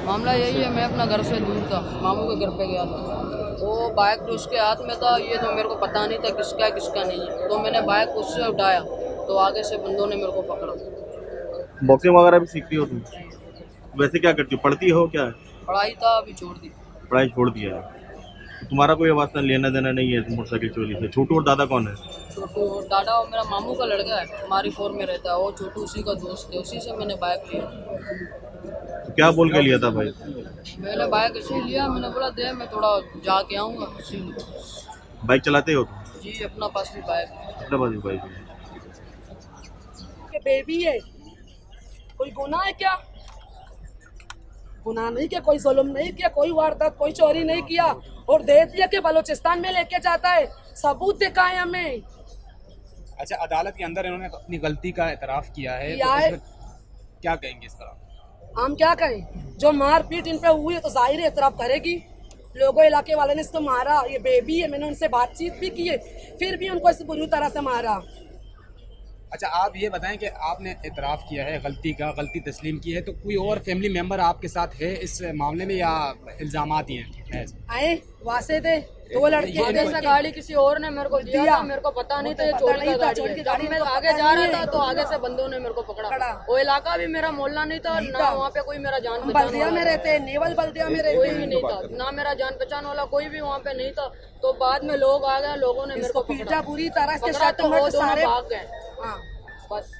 मामला यही है, मैं अपना घर से दूर था, मामू के घर पे गया था। वो बाइक तो उसके हाथ में था, ये तो मेरे को पता नहीं था किसका है किसका नहीं है। तो मैंने बाइक उससे उठाया तो आगे से बंदों ने मेरे को पकड़ा। बॉक्सिंग वगैरह भी सीखती हो तुम? वैसे क्या करती हो, पढ़ती हो क्या? पढ़ाई था, अभी छोड़ दी। पढ़ाई छोड़ दिया है? तो तुम्हारा कोई वास्ता लेना देना नहीं है मोटरसाइकिल चोरी से? छोटू और दादा कौन है? छोटू और दादा, वो मेरा मामू का लड़का है, हमारी फोर में रहता है। वो छोटू उसी का दोस्त है, उसी से मैंने बाइक लिया। तो क्या बोल के लिया था भाई? मैंने बाइक इसी लिया, मैंने बोला दे मैं थोड़ा जाके आऊँगा इसीलिए। बाइक चलाते हो तुम? जी, अपना पास भी बाइक है। अपने पास भी बाइक है? के बेबी है, कोई गुनाह है क्या? गुनाह नहीं किया, कोई जुल्म नहीं किया, कोई वारदात, कोई चोरी नहीं किया, और दे दिया कि बलूचिस्तान में लेके जाता है। सबूत दिखाए हमें। अच्छा, अदालत के अंदर इन्होंने अपनी गलती का एतराफ़ किया है, किया तो है। इसमें क्या कहेंगे इस तरह? हम क्या कहें, जो मारपीट इन पे हुई है तो जाहिर है एतराफ करेगी। लोगों इलाके वाले ने इसको मारा, ये बेबी है, मैंने उनसे बातचीत भी की है, फिर भी उनको इस बुरी तरह से मारा। अच्छा, आप ये बताएं कि आपने एतराफ़ किया है गलती का, गलती तस्लीम की है, तो कोई और फैमिली मेम्बर आपके साथ है इस मामले में या इल्ज़ामात ही हैं? आए वासे थे, दो लड़के आगे से गाड़ी किसी और ने मेरे को दिया था, मेरे को पता नहीं था ये चोरी का गाड़ी है। जब मैं आगे जा रहा था तो आगे से बंदों ने मेरे को पकड़ा। वो इलाका भी मेरा मोहल्ला नहीं था, ना वहाँ पे कोई मेरा जान पहचान बल्दिया में रहते, नेवल बल्दिया में कोई रहते, भी नहीं था, ना मेरा जान पहचान वाला कोई भी वहाँ पे नहीं था। तो बाद में लोग आ गए, लोगों ने मेरे को पीटा पकड़ा। बुरी तरह से, पकड़ा तो वो दोनों सारे भाग गए। हाँ। बस।